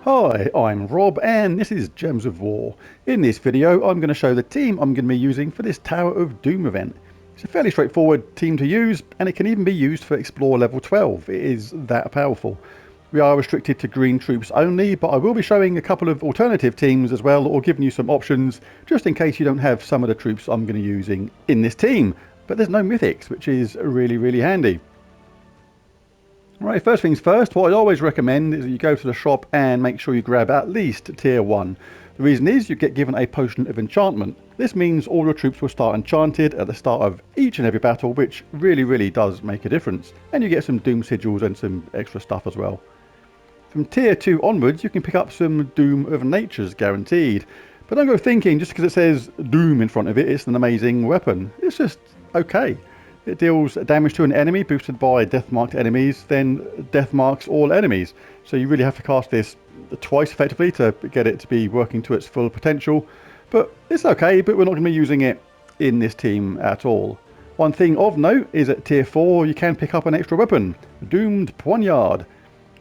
Hi, I'm Rob and this is Gems of War. In this video I'm going to show the team I'm going to be using for this Tower of Doom event. It's a fairly straightforward team to use and it can even be used for Explorer level 12. It is that powerful. We are restricted to green troops only, but I will be showing a couple of alternative teams as well, or giving you some options just in case you don't have some of the troops I'm going to be using in this team. But there's no mythics, which is really handy. Right, first things first, what I always recommend is that you go to the shop and make sure you grab at least tier 1. The reason is you get given a potion of enchantment. This means all your troops will start enchanted at the start of each and every battle, which really does make a difference. And you get some Doom sigils and some extra stuff as well. From tier 2 onwards, you can pick up some Doom of Natures guaranteed. But don't go thinking just because it says Doom in front of it, it's an amazing weapon. It's just okay. It deals damage to an enemy boosted by death marked enemies, then death marks all enemies. So you really have to cast this twice effectively to get it to be working to its full potential. But it's okay, but we're not going to be using it in this team at all. One thing of note is at tier 4 you can pick up an extra weapon, Doomed Poignard.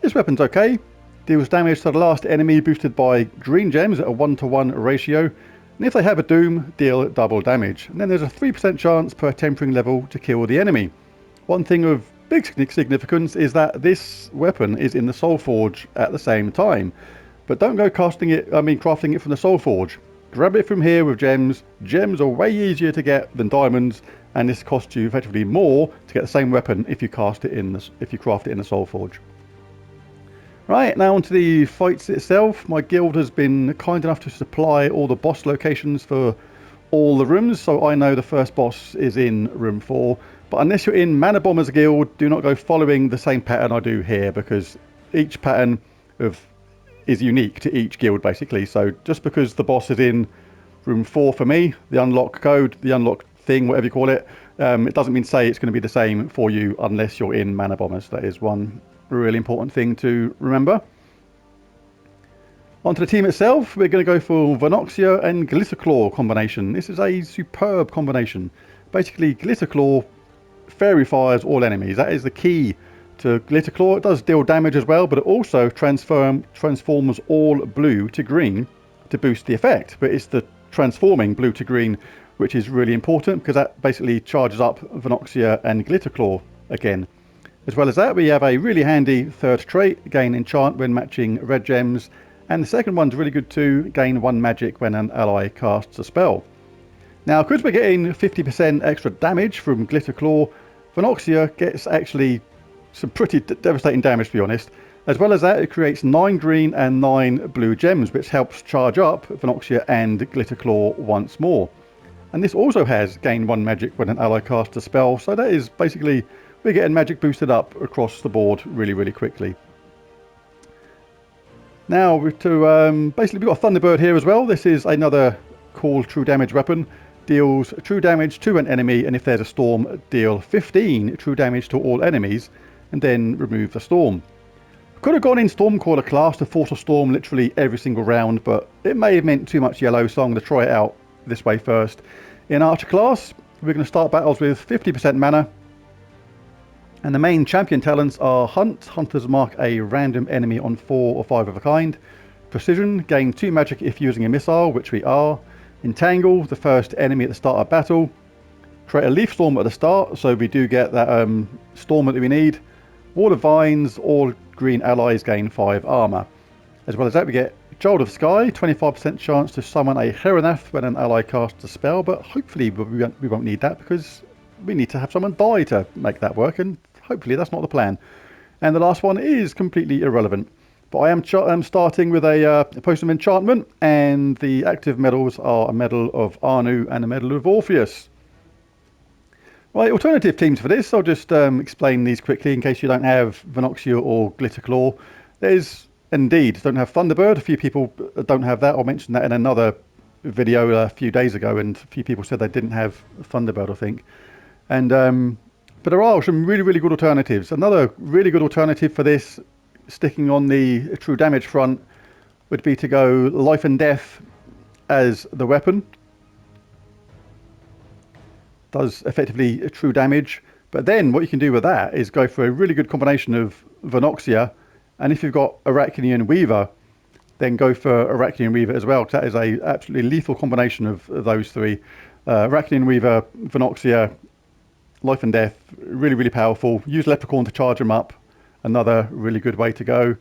This weapon's okay, deals damage to the last enemy boosted by green gems at a 1-to-1 ratio. And if they have a Doom, deal double damage. And then there's a 3% chance per tempering level to kill the enemy. One thing of big significance is that this weapon is in the Soul Forge at the same time. But don't go crafting it from the Soul Forge. Grab it from here with gems. Gems are way easier to get than diamonds, and this costs you effectively more to get the same weapon if you craft it in the Soul Forge. Right, now onto the fights itself. My guild has been kind enough to supply all the boss locations for all the rooms, so I know the first boss is in room 4. But unless you're in Mana Bombers Guild, do not go following the same pattern I do here, because each pattern is unique to each guild basically. So just because the boss is in room 4 for me, the unlock code, the unlock thing, whatever you call it, it doesn't mean say it's going to be the same for you unless you're in Mana Bombers. That is one really important thing to remember. Onto the team itself, we're going to go for Venoxia and Glitterclaw combination. This is a superb combination. Basically, Glitterclaw fairy fires all enemies. That is the key to Glitterclaw. It does deal damage as well, but it also transforms all blue to green to boost the effect. But it's the transforming blue to green which is really important, because that basically charges up Venoxia and Glitterclaw again. As well as that, we have a really handy third trait, gain enchant when matching red gems, and the second one's really good too, gain 1 magic when an ally casts a spell. Now, because we're getting 50% extra damage from Glitterclaw, Venoxia gets actually some pretty devastating damage, to be honest. As well as that, it creates 9 green and 9 blue gems, which helps charge up Venoxia and Glitterclaw once more. And this also has gain 1 magic when an ally casts a spell, so that is basically, we're getting magic boosted up across the board really quickly. Now basically we've got a Thunderbird here as well. This is another cool true damage weapon. Deals true damage to an enemy, and if there's a storm, deal 15 true damage to all enemies, and then remove the storm. Could have gone in Stormcaller class to force a storm literally every single round, but it may have meant too much yellow, so I'm going to try it out this way first. In Archer class, we're going to start battles with 50% mana. And the main champion talents are Hunt. Hunters mark a random enemy on 4 or 5 of a kind. Precision, gain 2 magic if using a missile, which we are. Entangle, the first enemy at the start of battle. Create a leaf storm at the start, so we do get that storm that we need. Wall of Vines, all green allies gain 5 armor. As well as that, we get Jolt of Sky, 25% chance to summon a Heronath when an ally casts a spell, but hopefully we won't need that, because we need to have someone die to make that work, and hopefully that's not the plan. And the last one is completely irrelevant. But I am starting with a potion of enchantment, and the active medals are a medal of Anu and a medal of Orpheus. Right, alternative teams for this, I'll just explain these quickly in case you don't have Venoxia or Glitterclaw. There's indeed, don't have Thunderbird. A few people don't have that. I mentioned that in another video a few days ago, and a few people said they didn't have Thunderbird, I think. And but there are some really good alternatives. Another really good alternative for this, sticking on the true damage front, would be to go Life and Death as the weapon. Does effectively true damage, but then what you can do with that is go for a really good combination of Venoxia, and if you've got Arachnian Weaver, then go for Arachnian Weaver as well, because that is a absolutely lethal combination of those three. Arachnian Weaver, Venoxia, Life and Death, really, really powerful. Use Leprechaun to charge them up. Another really good way to go.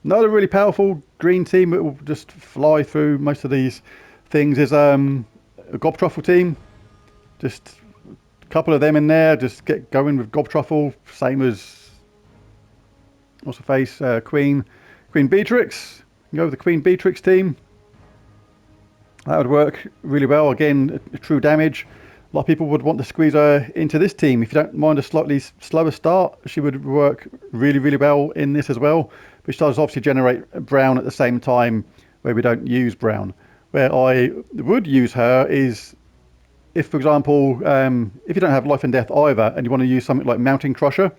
Another really powerful green team that will just fly through most of these things is a Gobtruffle team. Just a couple of them in there. Just get going with Gobtruffle. Same as, what's her face? Queen Beatrix. Go with the Queen Beatrix team. That would work really well. Again, true damage. A lot of people would want to squeeze her into this team. If you don't mind a slightly slower start, she would work really, really well in this as well. Which does obviously generate brown at the same time where we don't use brown. Where I would use her is if, for example, if you don't have Life and Death either and you want to use something like Mounting Crusher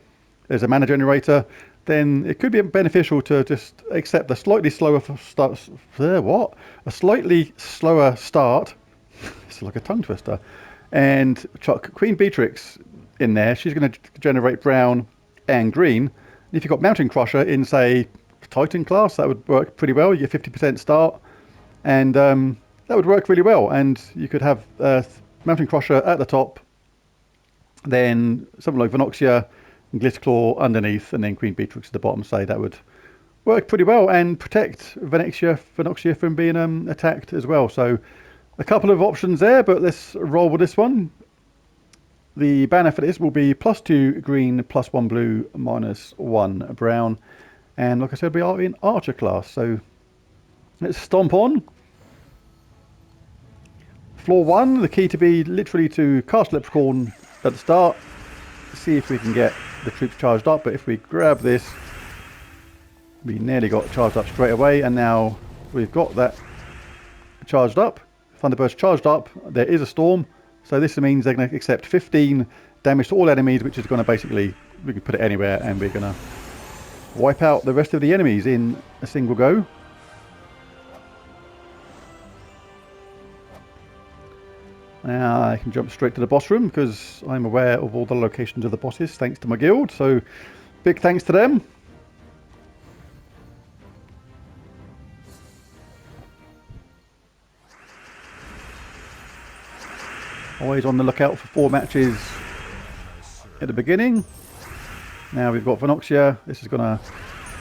as a mana generator, then it could be beneficial to just accept a slightly slower start. A slightly slower start. It's like a tongue twister. And chuck Queen Beatrix in there. She's going to generate brown and green. If you've got Mountain Crusher in, say, Titan class, that would work pretty well. You get 50% start. And that would work really well. And you could have Mountain Crusher at the top, then something like Venoxia and Glitterclaw underneath, and then Queen Beatrix at the bottom. Say that would work pretty well and protect Venoxia from being attacked as well. So a couple of options there, but let's roll with this one. The banner for this will be +2 green, +1 blue, -1 brown. And like I said, we are in Archer class. So let's stomp on. Floor 1, the key to be literally to cast Leprechaun at the start. See if we can get the troops charged up. But if we grab this, we nearly got charged up straight away. And now we've got that charged up. Thunderburst charged up. There is a storm. So this means they're going to accept 15 damage to all enemies, which is going to basically, we can put it anywhere and we're going to wipe out the rest of the enemies in a single go. Now I can jump straight to the boss room because I'm aware of all the locations of the bosses thanks to my guild. So big thanks to them. Always on the lookout for 4 matches at the beginning. Now we've got Venoxia. This is going to,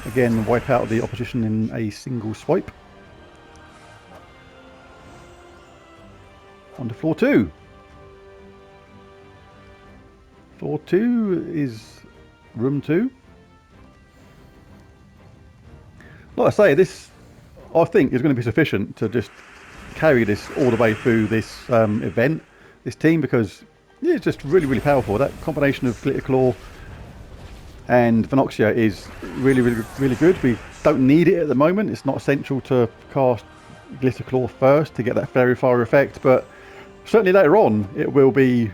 again, wipe out the opposition in a single swipe. On to floor 2. Floor 2 is room 2. Like I say, this, I think, is going to be sufficient to just carry this all the way through this event. This team, because yeah, it's just really, really powerful. That combination of Glitterclaw and Venoxia is really, really, really good. We don't need it at the moment. It's not essential to cast Glitterclaw first to get that Fairy Fire effect, but certainly later on it will be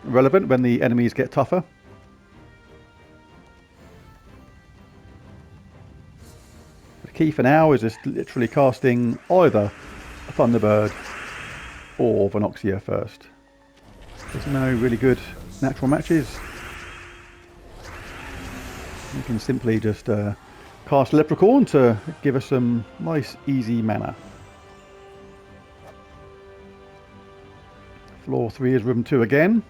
relevant when the enemies get tougher. The key for now is just literally casting either a Thunderbird or Venoxia first. There's no really good natural matches. You can simply just cast Leprechaun to give us some nice easy mana. Floor 3 is room 2 again.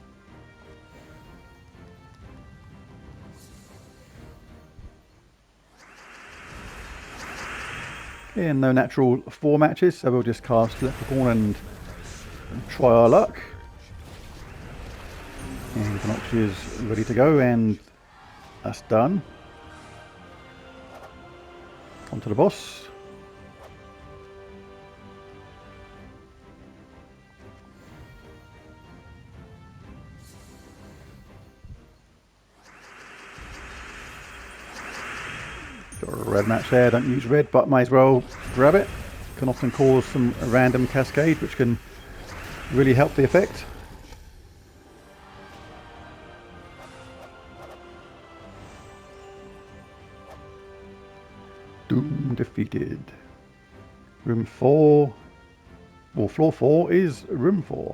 Okay, and no natural 4 matches, so we'll just cast Leprechaun and try our luck. And Venoxia is ready to go, and that's done. On to the boss. Got a red match there, don't use red, but might as well grab it. Can often cause some random cascade, which can really help the effect. Doom defeated. Room 4. Well, floor 4 is room 4.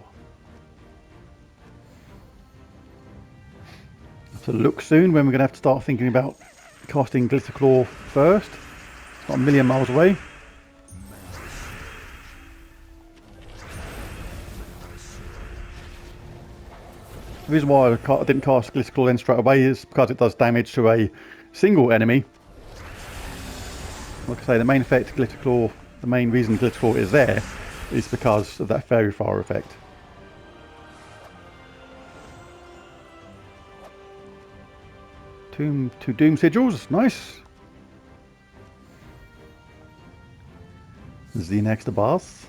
So look soon when we're going to have to start thinking about casting Glitterclaw first. It's not a million miles away. The reason why I didn't cast Glitter then straight away is because it does damage to a single enemy. Like I say, the main effect Glitter Claw, the main reason Glitter Claw is there is because of that Fairy Fire effect. Two Doom Sigils, nice. This is the next boss.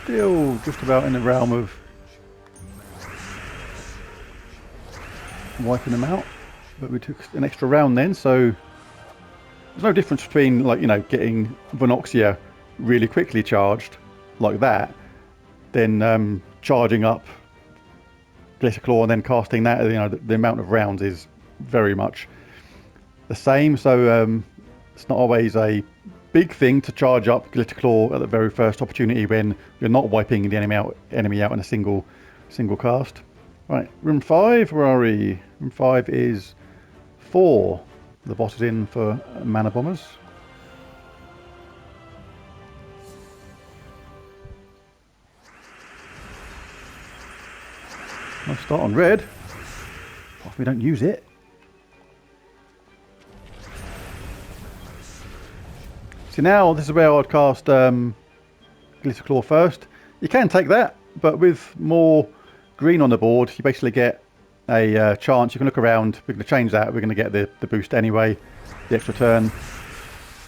Still just about in the realm of wiping them out, but we took an extra round then, so there's no difference between, like, you know, getting Venoxia really quickly charged like that, then charging up Glitter Claw and then casting that. You know, the amount of rounds is very much the same, so it's not always a big thing to charge up Glitter Claw at the very first opportunity when you're not wiping the enemy out in a single cast. Right, room 5, where are we? Room 5 is 4. The boss is in for Mana Bombers. I'll start on red. If we don't use it. See, now this is where I'd cast Glitter Claw first. You can take that, but with more green on the board, you basically get a chance. You can look around. We're going to change that. We're going to get the boost anyway, the extra turn.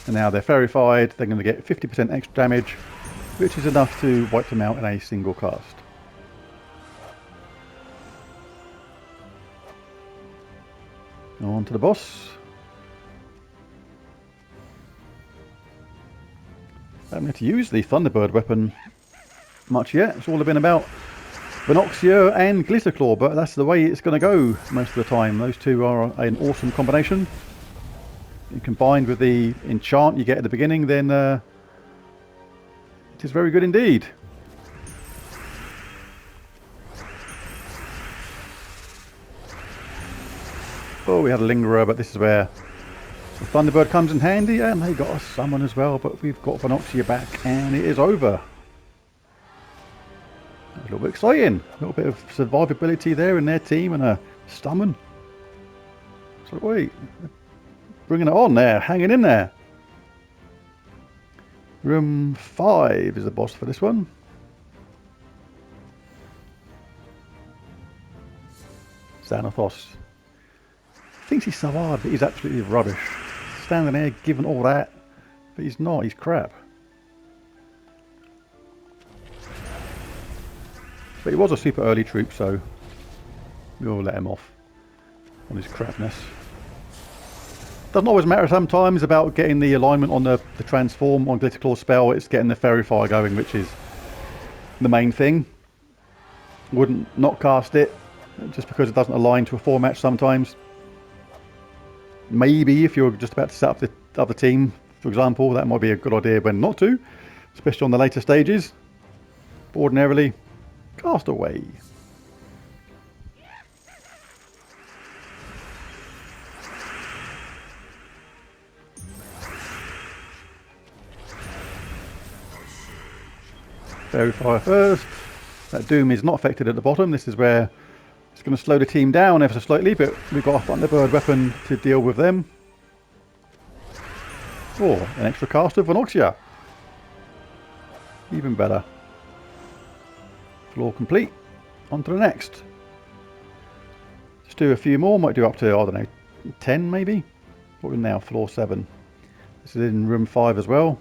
And now they're fairyfied. They're going to get 50% extra damage, which is enough to wipe them out in a single cast. On to the boss. I haven't had to use the Thunderbird weapon much yet. It's all been about Venoxia and Glitter Claw, but that's the way it's going to go most of the time. Those two are an awesome combination. Combined with the enchant you get at the beginning, then it is very good indeed. Oh, we had a Lingerer, but this is where the Thunderbird comes in handy, and they got a summon as well, but we've got Venoxia back, and it is over. A little bit exciting. A little bit of survivability there in their team, and a summon. So wait, bringing it on there, hanging in there. Room 5 is the boss for this one. Xanathos. Thinks he's so hard, but he's absolutely rubbish. Standing there giving all that, but he's not, he's crap. But he was a super early troop, so we'll let him off on his crapness. Doesn't always matter sometimes about getting the alignment on the transform on Glitter Claw spell. It's getting the Fairy Fire going, which is the main thing. Wouldn't not cast it just because it doesn't align to a 4-match sometimes. Maybe if you're just about to set up the other team, for example, that might be a good idea when not to, especially on the later stages. But ordinarily, cast away. Fairy Fire first. That Doom is not affected at the bottom. This is where it's going to slow the team down ever so slightly, but we've got a Thunderbird weapon to deal with them. Or an extra cast of Venoxia. Even better. Floor complete. On to the next. Just do a few more. Might do up to, I don't know, 10 maybe? What are we now? Floor 7. This is in room 5 as well.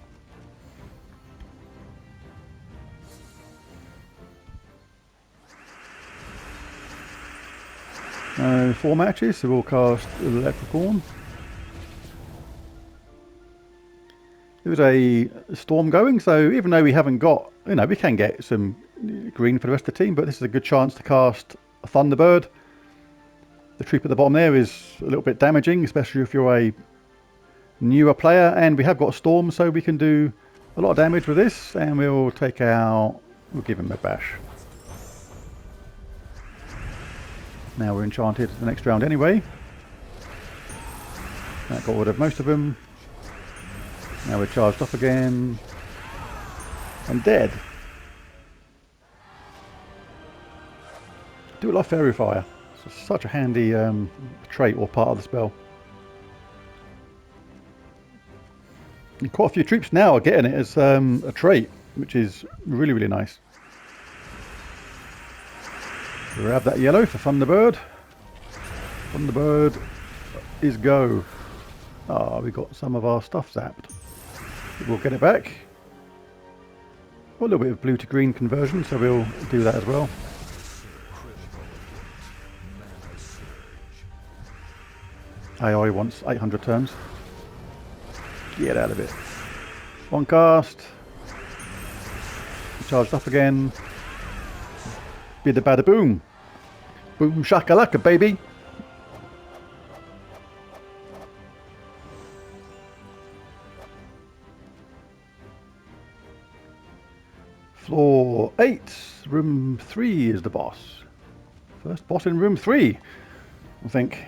4 matches, so we'll cast Leprechaun. There was a storm going, so even though we haven't got, you know, we can get some green for the rest of the team, but this is a good chance to cast a Thunderbird. The troop at the bottom there is a little bit damaging, especially if you're a newer player, and we have got a storm, so we can do a lot of damage with this, and we'll take out, we'll give him a bash. Now we're enchanted the next round anyway. That got rid of most of them. Now we're charged up again. And dead. Do it like Fairy Fire. It's such a handy trait or part of the spell. And quite a few troops now are getting it as a trait, which is really, really nice. Grab that yellow for Thunderbird. Thunderbird is go. Ah, we got some of our stuff zapped. We'll get it back. Got a little bit of blue to green conversion, so we'll do that as well. AI wants 800 turns. Get out of it. One cast. Charged up again. Bida bada boom. Boom shakalaka, baby. Floor 8, room 3 is the boss. First boss in room 3, I think.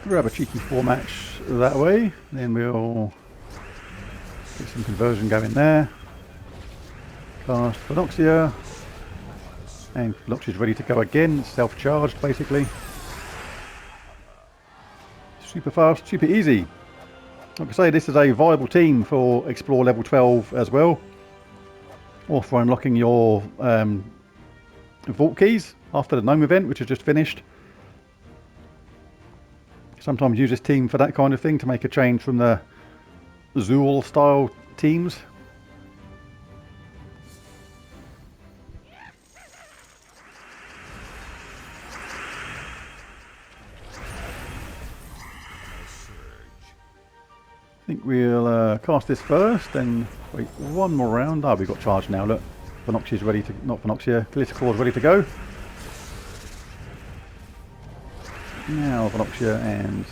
Grab a cheeky 4-match that way, then we'll get some conversion going there. Cast Phenoxia, and Phenoxia's ready to go again, self-charged basically. Super fast, super easy. Like I say, this is a viable team for Explore level 12 as well, or for unlocking your vault keys after the Gnome event, which has just finished. Sometimes use this team for that kind of thing, to make a change from the Zool style teams. I think we'll cast this first, then wait one more round. Ah, we got charged now, look. Phenoxia's ready to, not Phenoxia, Glitterclaw's ready to go. Now Phenoxia, and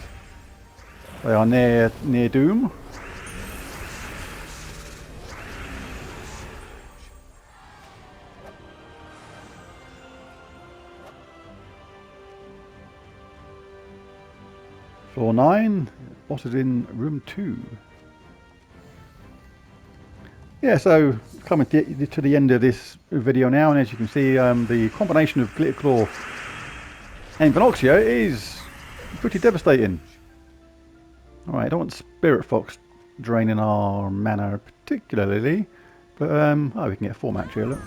they are near doom. Floor 9, boss is in room 2. Yeah, so coming to the end of this video now, and as you can see, the combination of Glitterclaw and Phenoxia is pretty devastating. Alright, I don't want Spirit Fox draining our mana particularly, but oh, we can get a 4-match here, look.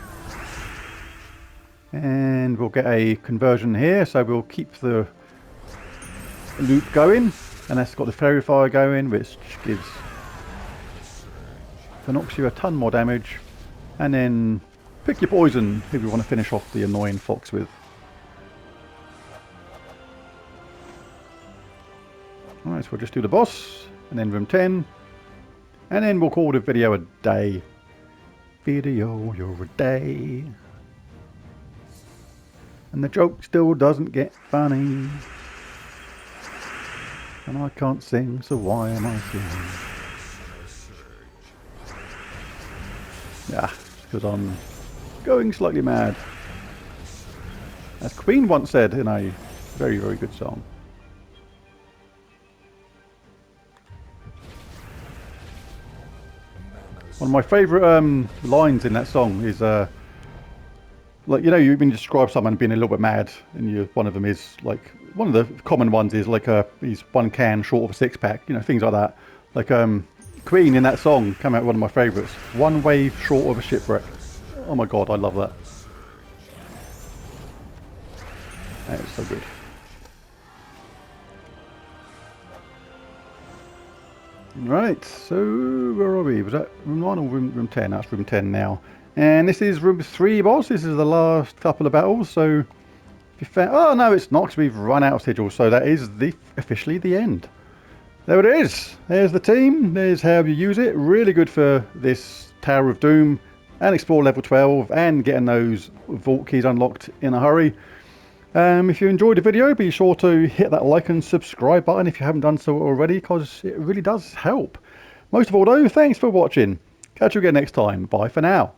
And we'll get a conversion here, so we'll keep the loop going, and that's got the Fairy Fire going, which gives Phenoxia a ton more damage. And then pick your poison if you want to finish off the annoying fox with. Alright, so we'll just do the boss, and then room 10, and then we'll call the video a day. Video, you're a day. And the joke still doesn't get funny. And I can't sing, so why am I singing? Yeah, because I'm going slightly mad. As Queen once said in a very, very good song. One of my favourite lines in that song is, like, you know, you can describe someone being a little bit mad, and one of them is, like, one of the common ones is, like, he's one can short of a six-pack, you know, things like that. Like, Queen in that song came out one of my favourites. One wave short of a shipwreck. Oh my god, I love that. That is so good. Right, so where are we? Was that room 9 or room 10? That's room 10 now. And this is room 3, boss. This is the last couple of battles, so... If you found, oh no, it's not, because we've run out of sigils, so that is officially the end. There it is. There's the team. There's how you use it. Really good for this Tower of Doom and Explore level 12 and getting those vault keys unlocked in a hurry. If you enjoyed the video, be sure to hit that like and subscribe button if you haven't done so already, because it really does help. Most of all though, thanks for watching. Catch you again next time. Bye for now.